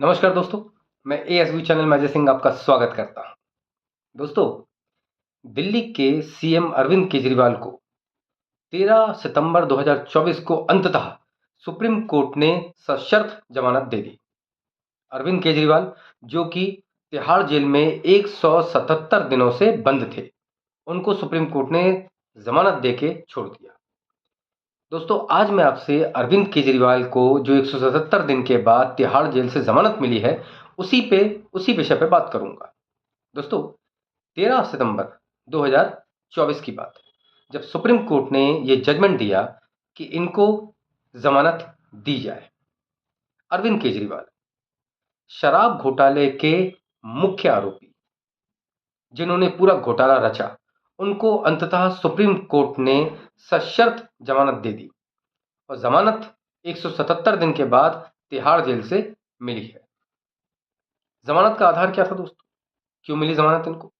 नमस्कार दोस्तों, मैं एएसवी चैनल में अजय सिंह आपका स्वागत करता हूं। दोस्तों, दिल्ली के सीएम अरविंद केजरीवाल को 13 सितंबर 2024 को अंततः सुप्रीम कोर्ट ने सशर्त जमानत दे दी। अरविंद केजरीवाल, जो कि तिहाड़ जेल में 177 दिनों से बंद थे, उनको सुप्रीम कोर्ट ने जमानत देके छोड़ दिया। दोस्तों, आज मैं आपसे अरविंद केजरीवाल को जो 177 दिन के बाद तिहाड़ जेल से जमानत मिली है, उसी विषय पे बात करूंगा। दोस्तों, 13 सितंबर 2024 की बात है, जब सुप्रीम कोर्ट ने यह जजमेंट दिया कि इनको जमानत दी जाए। अरविंद केजरीवाल शराब घोटाले के मुख्य आरोपी, जिन्होंने पूरा घोटाला रचा, उनको अंततः सुप्रीम कोर्ट ने सशर्त जमानत दे दी और जमानत 177 दिन के बाद तिहाड़ जेल से मिली है। जमानत का आधार क्या था दोस्तों? क्यों मिली जमानत इनको?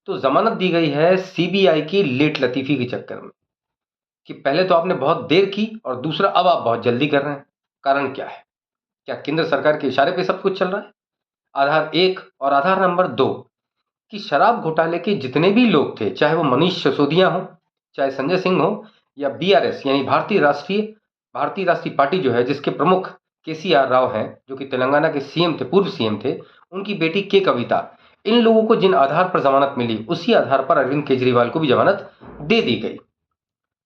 तो जमानत दी गई है सीबीआई की लेट लतीफी के चक्कर में, कि पहले तो आपने बहुत देर की और दूसरा अब आप बहुत जल्दी कर रहे हैं। कारण क्या है? क्या केंद्र सरकार के इशारे पे सब कुछ चल रहा है? आधार 1 और आधार नंबर 2 कि शराब घोटाले के जितने भी लोग थे, चाहे वो मनीष सिसोदिया हो, चाहे संजय सिंह हो, या बीआरएस यानी भारतीय राष्ट्रीय पार्टी जो है, जिसके प्रमुख केसीआर राव हैं, जो कि तेलंगाना के सीएम थे, पूर्व सीएम थे, उनकी बेटी के कविता, इन लोगों को जिन आधार पर जमानत मिली, उसी आधार पर अरविंद केजरीवाल को भी जमानत दे दी गई।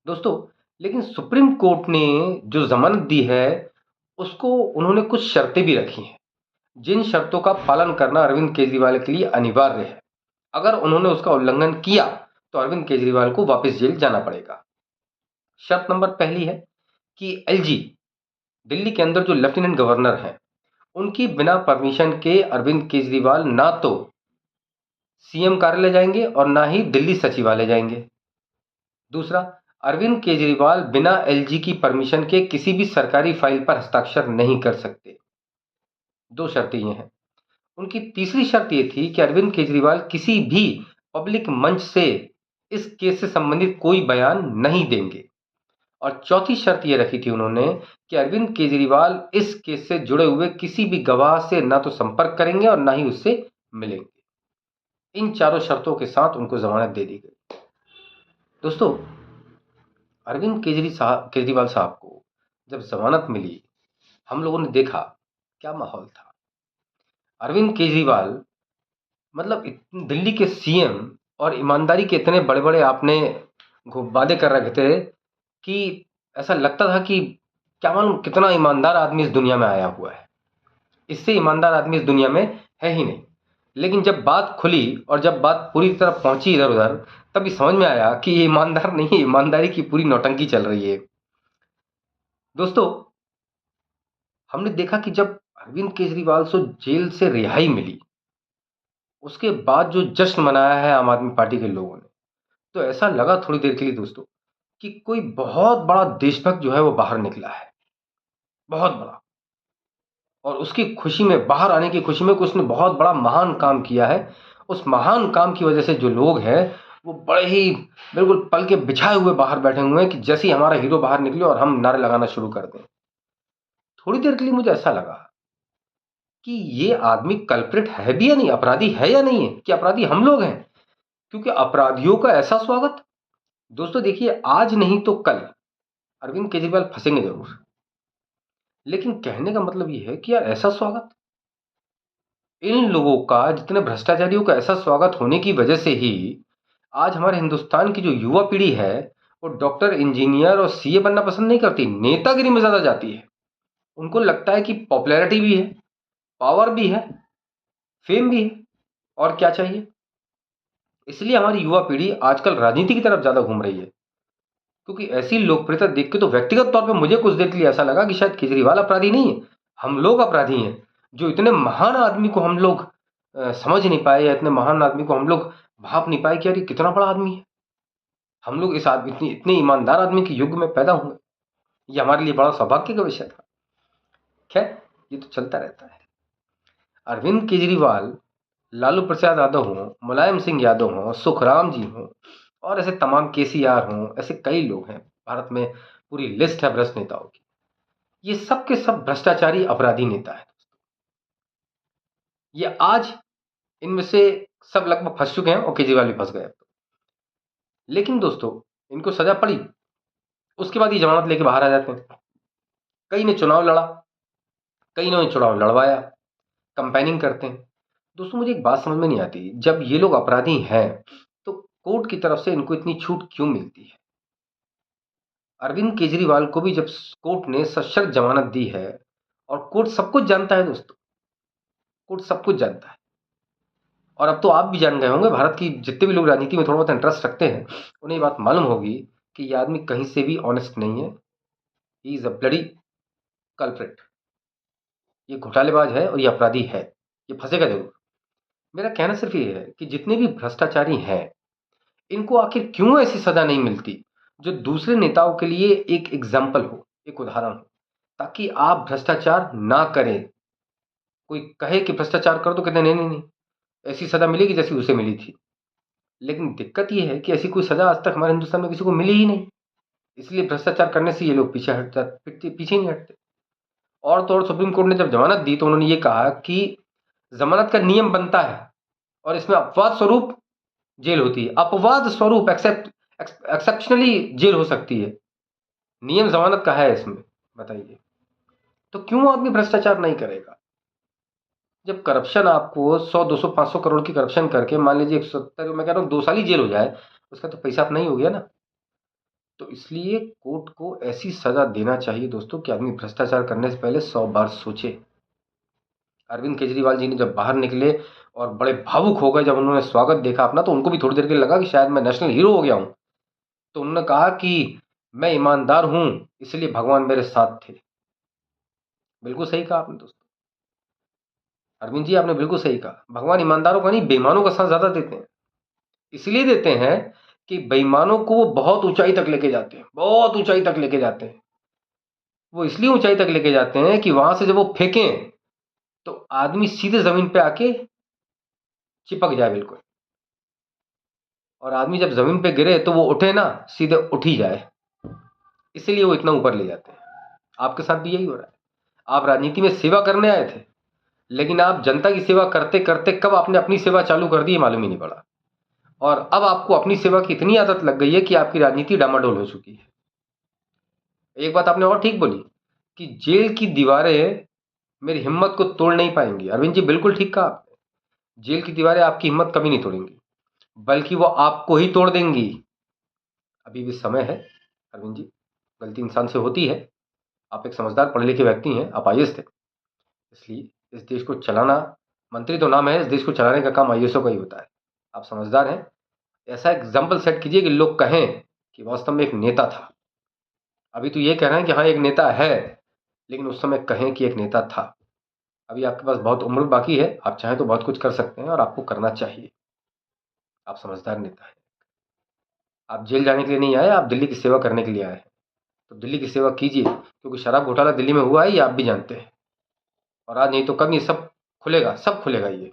दोस्तों, लेकिन सुप्रीम कोर्ट ने जो जमानत दी है, उसको उन्होंने कुछ शर्तें भी रखी हैं, जिन शर्तों का पालन करना अरविंद केजरीवाल के लिए अनिवार्य है। अगर उन्होंने उसका उल्लंघन किया तो अरविंद केजरीवाल को वापस जेल जाना पड़ेगा। शर्त नंबर पहली है कि एलजी, दिल्ली के अंदर जो लेफ्टिनेंट गवर्नर हैं, उनकी बिना परमिशन के अरविंद केजरीवाल ना तो सीएम कार्यालय जाएंगे और ना ही दिल्ली सचिवालय जाएंगे। दूसरा, अरविंद केजरीवाल बिना एलजी की परमिशन के किसी भी सरकारी फाइल पर हस्ताक्षर नहीं कर सकते। दो शर्तें ये हैं। उनकी तीसरी शर्त ये थी कि अरविंद केजरीवाल किसी भी पब्लिक मंच से इस केस से संबंधित कोई बयान नहीं देंगे। और चौथी शर्त ये रखी थी उन्होंने कि अरविंद केजरीवाल इस केस से जुड़े हुए किसी भी गवाह से ना तो संपर्क करेंगे और ना ही उससे मिलेंगे। इन चारों शर्तों के साथ उनको जमानत दे दी गई। दोस्तों, अरविंद केजरीवाल साहब को जब जमानत मिली, हम लोगों ने देखा क्या माहौल था। अरविंद केजरीवाल मतलब दिल्ली के सीएम, और ईमानदारी के इतने बड़े बड़े आपने वादे कर रखे थे कि ऐसा लगता था कि क्या मालूम कितना ईमानदार आदमी इस दुनिया में आया हुआ है। इससे ईमानदार आदमी इस दुनिया में है ही नहीं। लेकिन जब बात खुली और जब बात पूरी तरह पहुंची इधर उधर, तभी समझ में आया कि ये ईमानदार नहीं है, ईमानदारी की पूरी नौटंकी चल रही है। दोस्तों, हमने देखा कि जब अरविंद केजरीवाल को जेल से रिहाई मिली, उसके बाद जो जश्न मनाया है आम आदमी पार्टी के लोगों ने, तो ऐसा लगा थोड़ी देर के लिए दोस्तों कि कोई बहुत बड़ा देशभक्त जो है वो बाहर निकला है, बहुत बड़ा। और उसकी खुशी में, बाहर आने की खुशी में, कि उसने बहुत बड़ा महान काम किया है। उस महान काम की वजह से जो लोग हैं, वो बड़े ही बिल्कुल पल के बिछाए हुए बाहर बैठे हुए हैं कि जैसे ही हमारा हीरो बाहर निकले और हम नारे लगाना शुरू कर दें। थोड़ी देर के लिए मुझे ऐसा लगा कि ये आदमी कल्प्रिट है भी या नहीं, अपराधी है या नहीं है, कि अपराधी हम लोग हैं। क्योंकि अपराधियों का ऐसा स्वागत। दोस्तों देखिए, आज नहीं तो कल अरविंद केजरीवाल फंसेंगे जरूर, लेकिन कहने का मतलब ये है कि यार ऐसा स्वागत, इन लोगों का, जितने भ्रष्टाचारियों का ऐसा स्वागत होने की वजह से ही आज हमारे हिंदुस्तान की जो युवा पीढ़ी है, वो डॉक्टर, इंजीनियर और सीए बनना पसंद नहीं करती, नेतागिरी में ज्यादा जाती है। उनको लगता है कि पॉपुलैरिटी भी है, पावर भी है, फेम भी है, और क्या चाहिए। इसलिए हमारी युवा पीढ़ी आजकल राजनीति की तरफ ज्यादा घूम रही है। क्योंकि ऐसी लोकप्रियता देख के तो व्यक्तिगत तौर पे मुझे कुछ देर के लिए ऐसा लगा कि शायद केजरीवाल अपराधी नहीं है, हम लोग अपराधी हैं, जो इतने महान आदमी को हम लोग समझ नहीं पाए, या इतने महान आदमी को हम लोग भाप नहीं पाए कि यार ये कितना बड़ा आदमी है। हम लोग इस आदमी, इतने ईमानदार आदमी के युग में पैदा हुए, ये हमारे लिए बड़ा सौभाग्य का विषय था। खैर, ये तो चलता रहता है। अरविंद केजरीवाल, लालू प्रसाद यादव हों, मुलायम सिंह यादव हों, सुखराम जी हों, और ऐसे तमाम केसीआर हों, ऐसे कई लोग हैं भारत में, पूरी लिस्ट है भ्रष्ट नेताओं की। ये सब के सब भ्रष्टाचारी अपराधी नेता है। ये आज इनमें से सब लगभग फंस चुके हैं और केजरीवाल भी फंस गए। लेकिन दोस्तों, इनको सजा पड़ी, उसके बाद ये जमानत लेके बाहर आ जाते हैं। कई ने चुनाव लड़ा, कई ने चुनाव लड़वाया, कंपेनिंग करते हैं। दोस्तों, मुझे एक बात समझ में नहीं आती, जब ये लोग अपराधी हैं तो कोर्ट की तरफ से इनको इतनी छूट क्यों मिलती है? अरविंद केजरीवाल को भी जब कोर्ट ने सशर्त जमानत दी है, और कोर्ट सब कुछ जानता है दोस्तों, कोर्ट सब कुछ जानता है। और अब तो आप भी जान गए होंगे, भारत की जितने भी लोग राजनीति में थोड़ा बहुत इंटरेस्ट रखते हैं उन्हें ये बात मालूम होगी कि ये आदमी कहीं से भी ऑनेस्ट नहीं है। He is a bloody culprit. ये घोटालेबाज है और ये अपराधी है, ये फंसेगा जरूर। मेरा कहना सिर्फ ये है कि जितने भी भ्रष्टाचारी हैं, इनको आखिर क्यों ऐसी सजा नहीं मिलती जो दूसरे नेताओं के लिए एक एग्जाम्पल हो, एक उदाहरण हो, ताकि आप भ्रष्टाचार ना करें। कोई कहे कि भ्रष्टाचार कर दो, कहते नहीं नहीं नहीं, ऐसी सजा मिलेगी जैसी उसे मिली थी। लेकिन दिक्कत ये है कि ऐसी कोई सजा आज तक हमारे हिंदुस्तान में किसी को मिली ही नहीं, इसलिए भ्रष्टाचार करने से ये लोग पीछे हट जाते, पीछे नहीं हटते। और तो और सुप्रीम कोर्ट ने जब जमानत दी तो उन्होंने ये कहा कि जमानत का नियम बनता है और इसमें अपवाद स्वरूप जेल होती है, अपवाद स्वरूप, एक्सेप्शनली जेल हो सकती है। नियम जमानत का है इसमें, बताइए। तो क्यों आदमी भ्रष्टाचार नहीं करेगा? जब करप्शन आपको 100 200 500 करोड़ की करप्शन करके मान लीजिए 170, मैं कह रहा हूँ 2 साल ही जेल हो जाए, उसका तो पैसा अपना ही हो गया ना। तो इसलिए कोर्ट को ऐसी सजा देना चाहिए दोस्तों कि आदमी भ्रष्टाचार करने से पहले 100 बार सोचे। अरविंद केजरीवाल जी ने जब बाहर निकले और बड़े भावुक हो गए जब उन्होंने स्वागत देखा अपना, तो उनको भी थोड़ी देर के लिए लगा कि शायद मैं नेशनल हीरो हो गया हूं। तो उन्होंने कहा कि मैं ईमानदार हूं, इसलिए भगवान मेरे साथ थे। बिल्कुल सही कहा आपने दोस्तों, अरविंद जी आपने बिल्कुल सही कहा। भगवान ईमानदारों का नहीं, बेईमानों का साथ ज्यादा देते हैं। इसलिए देते हैं कि बेईमानों को वो बहुत ऊंचाई तक लेके जाते हैं, बहुत ऊंचाई तक लेके जाते हैं। वो इसलिए ऊंचाई तक लेके जाते हैं कि वहां से जब वो फेंकें तो आदमी सीधे जमीन पे आके चिपक जाए बिल्कुल, और आदमी जब जमीन पे गिरे तो वो उठे ना, सीधे उठ ही जाए। इसलिए वो इतना ऊपर ले जाते हैं। आपके साथ भी यही हो रहा है। आप राजनीति में सेवा करने आए थे, लेकिन आप जनता की सेवा करते करते कब आपने अपनी सेवा चालू कर दी है मालूम ही नहीं पड़ा। और अब आपको अपनी सेवा की इतनी आदत लग गई है कि आपकी राजनीति डामाडोल हो चुकी है। एक बात आपने और ठीक बोली कि जेल की दीवारें मेरी हिम्मत को तोड़ नहीं पाएंगी। अरविंद जी बिल्कुल ठीक कहा आपने, जेल की दीवारें आपकी हिम्मत कभी नहीं तोड़ेंगी, बल्कि वो आपको ही तोड़ देंगी। अभी भी समय है अरविंद जी, गलती इंसान से होती है। आप एक समझदार पढ़े लिखे व्यक्ति हैं, आप आईएएस थे, इसलिए इस देश को चलाना, मंत्री तो नाम है, इस देश को चलाने का काम आईएएसओ का ही होता है। आप समझदार हैं, ऐसा एग्जाम्पल सेट कीजिए कि लोग कहें कि वास्तव में एक नेता था। अभी तो ये कह रहे हैं कि हाँ एक नेता है, लेकिन उस समय कहें कि एक नेता था। अभी आपके पास बहुत उम्र बाकी है, आप चाहें तो बहुत कुछ कर सकते हैं और आपको करना चाहिए। आप समझदार नेता हैं। आप जेल जाने के लिए नहीं आए, आप दिल्ली की सेवा करने के लिए आए हैं। तो दिल्ली की सेवा कीजिए, क्योंकि शराब घोटाला दिल्ली में हुआ है ये आप भी जानते हैं, और आज नहीं तो कब ये सब खुलेगा, सब खुलेगा ये।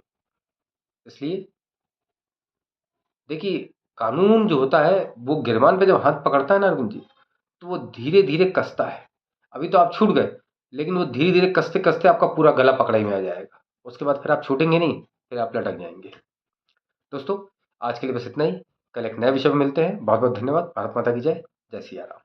इसलिए देखिए, कानून जो होता है वो गिरबान पे जब हाथ पकड़ता है ना अरविंद जी, तो वो धीरे धीरे कसता है। अभी तो आप छूट गए, लेकिन वो धीरे धीरे कसते कसते आपका पूरा गला पकड़ाई में आ जाएगा। उसके बाद फिर आप छूटेंगे नहीं, फिर आप लटक जाएंगे। दोस्तों, आज के लिए बस इतना ही। कल एक नए विषय में मिलते हैं। बहुत बहुत धन्यवाद। भारत माता की जय। जय सिया राम।